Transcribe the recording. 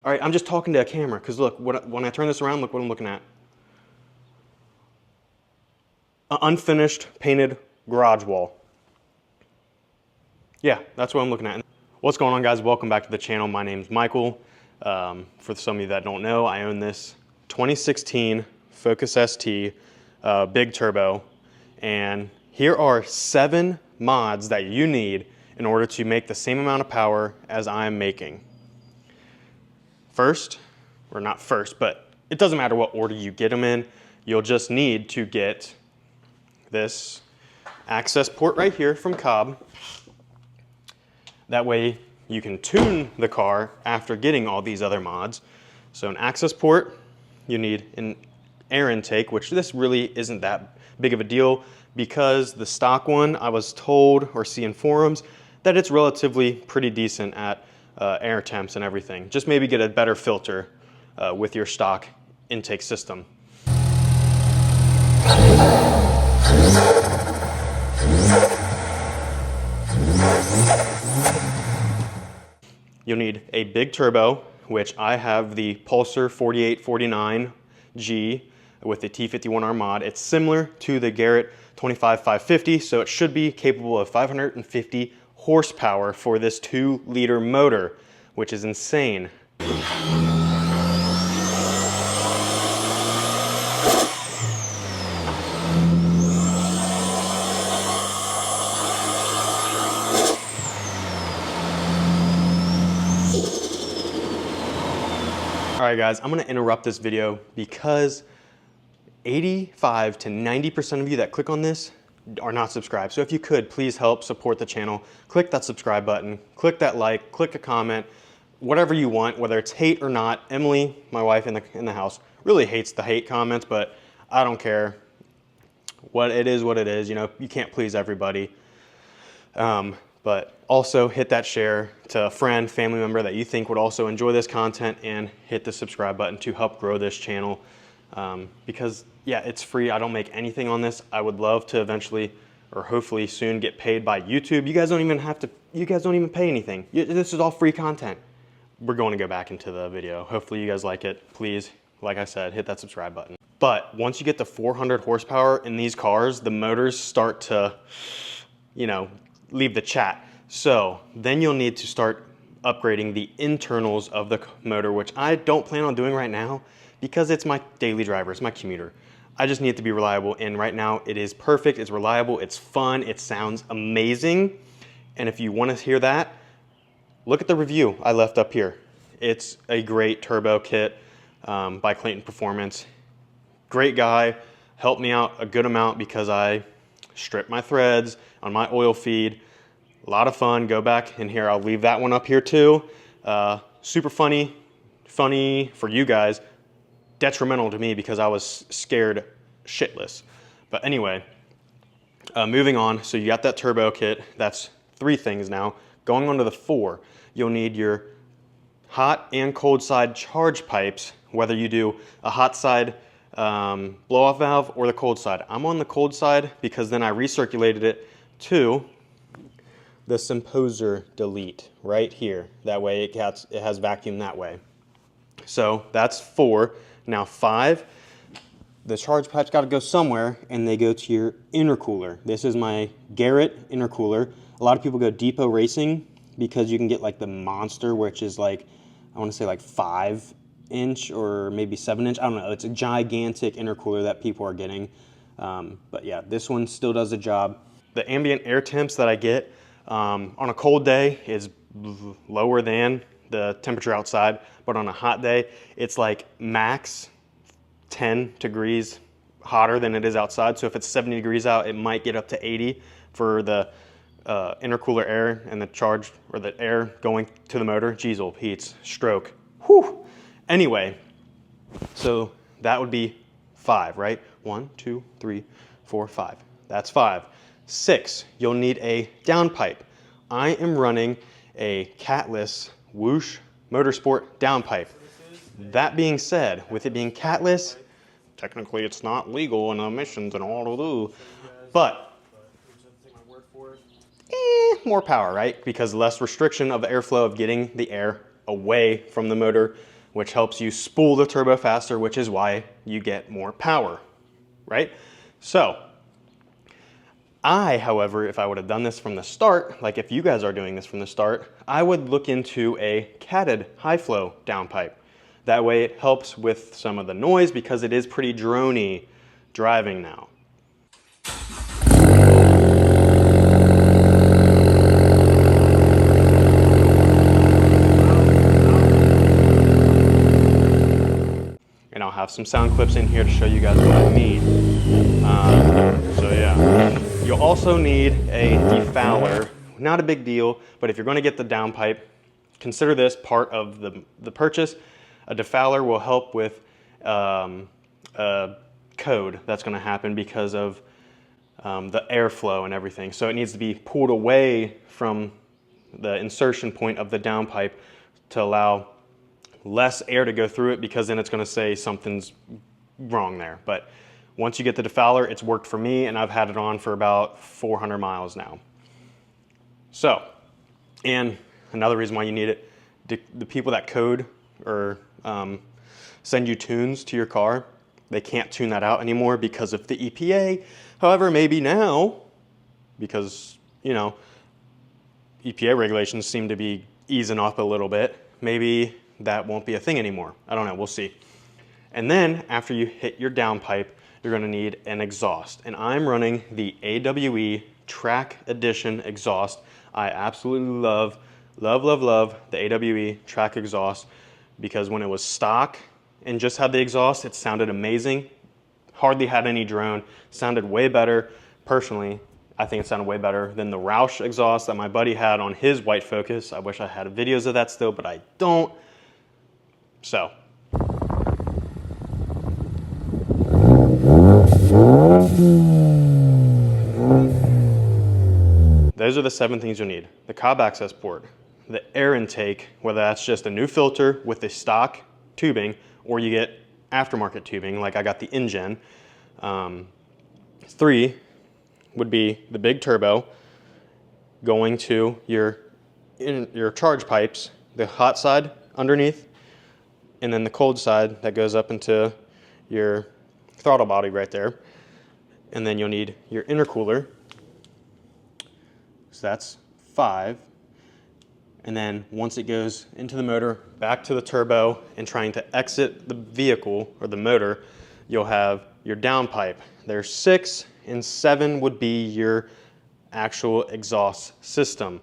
All right, I'm just talking to a camera because look, when I turn this around, look what I'm looking at. An unfinished painted garage wall. Yeah, that's what I'm looking at. What's going on, guys? Welcome back to the channel. My name's Michael. For some of you that don't know, I own this 2016 Focus ST big turbo, and here are 7 mods that you need in order to make the same amount of power as I'm making. First, or not first, but it doesn't matter what order you get them in, you'll just need to get this access port right here from Cobb. That way you can tune the car after getting all these other mods. So an access port, you need an air intake, which this really isn't that big of a deal because the stock one, I was told or see in forums that it's relatively pretty decent at air temps and everything. Just maybe get a better filter with your stock intake system. You'll need a big turbo, which I have the Pulsar 4849G with the T51R mod. It's similar to the Garrett 25550, so it should be capable of 550 horsepower for this 2-liter motor, which is insane. All right, guys, I'm gonna interrupt this video because 85 to 90% of you that click on this are not subscribed. So if you could, please help support the channel. Click that subscribe button, click that like, click a comment, whatever you want, whether it's hate or not. Emily, my wife in the house, really hates the hate comments, but I don't care. What it is, you know, you can't please everybody. But also hit that share to a friend, family member that you think would also enjoy this content, and hit the subscribe button to help grow this channel. Because yeah, it's free. I don't make anything on this. I would love to eventually, or hopefully soon, get paid by YouTube. You guys don't even pay anything. This is all free content. We're going to go back into the video. Hopefully you guys like it. Please, like I said, hit that subscribe button. But once you get to 400 horsepower in these cars, the motors start to, you know, leave the chat. So then you'll need to start upgrading the internals of the motor, which I don't plan on doing right now because it's my daily driver, it's my commuter. I just need it to be reliable, and right now it is perfect, it's reliable, it's fun, it sounds amazing. And if you want to hear that, look at the review I left up here. It's a great turbo kit by Clayton Performance. Great guy, helped me out a good amount because I stripped my threads on my oil feed. A lot of fun. Go back in here. I'll leave that one up here too. Super funny for you guys. Detrimental to me because I was scared shitless. But anyway, moving on. So you got that turbo kit. That's 3 things now. Going on to the 4, you'll need your hot and cold side charge pipes, whether you do a hot side blow-off valve or the cold side. I'm on the cold side because then I recirculated it to the Symposer delete right here. That way it has vacuum that way. So that's 4. Now 5, the charge pipe's got to go somewhere, and they go to your intercooler. This is my Garrett intercooler. A lot of people go Depot Racing because you can get like the Monster, which is like, I want to say like 5-inch or maybe 7-inch. I don't know. It's a gigantic intercooler that people are getting. But yeah, this one still does the job. The ambient air temps that I get on a cold day is lower than the temperature outside, but on a hot day, it's like max 10 degrees hotter than it is outside. So if it's 70 degrees out, it might get up to 80 for the intercooler air and the charge, or the air going to the motor. Geez, old Pete's stroke. Whew. Anyway, so that would be 5, right? 1, 2, 3, 4, 5. That's 5. 6, you'll need a downpipe. I am running a catless Whoosh Motorsport downpipe. That being said, with it being catless, technically it's not legal and emissions and all of that, but more power, right? Because less restriction of the airflow of getting the air away from the motor which helps you spool the turbo faster, which is why you get more power, right? So, however, if I would have done this from the start, like if you guys are doing this from the start, I would look into a catted high flow downpipe. That way it helps with some of the noise because it is pretty drony driving now. And I'll have some sound clips in here to show you guys what I mean. So yeah. You'll also need a defouler. Not a big deal, but if you're going to get the downpipe, consider this part of the purchase. A defouler will help with a code that's going to happen because of the airflow and everything. So it needs to be pulled away from the insertion point of the downpipe to allow less air to go through it, because then it's going to say something's wrong there. But once you get the defouler, it's worked for me, and I've had it on for about 400 miles now. So, and another reason why you need it, the people that code or send you tunes to your car, they can't tune that out anymore because of the EPA. However, maybe now, because, you know, EPA regulations seem to be easing off a little bit, maybe that won't be a thing anymore. I don't know, we'll see. And then after you hit your downpipe, you're gonna need an exhaust. And I'm running the AWE Track Edition exhaust. I absolutely love the AWE Track exhaust, because when it was stock and just had the exhaust, it sounded amazing. Hardly had any drone, sounded way better. Personally, I think it sounded way better than the Roush exhaust that my buddy had on his white Focus. I wish I had videos of that still, but I don't. So. Those are the 7 things you'll need. The cob access port, the air intake, whether that's just a new filter with the stock tubing, or you get aftermarket tubing, like I got the InGen. 3 would be the big turbo going to your charge pipes, the hot side underneath, and then the cold side that goes up into your throttle body right there. And then you'll need your intercooler. So that's 5. And then once it goes into the motor, back to the turbo, and trying to exit the vehicle or the motor, you'll have your downpipe. There's 6, and 7 would be your actual exhaust system.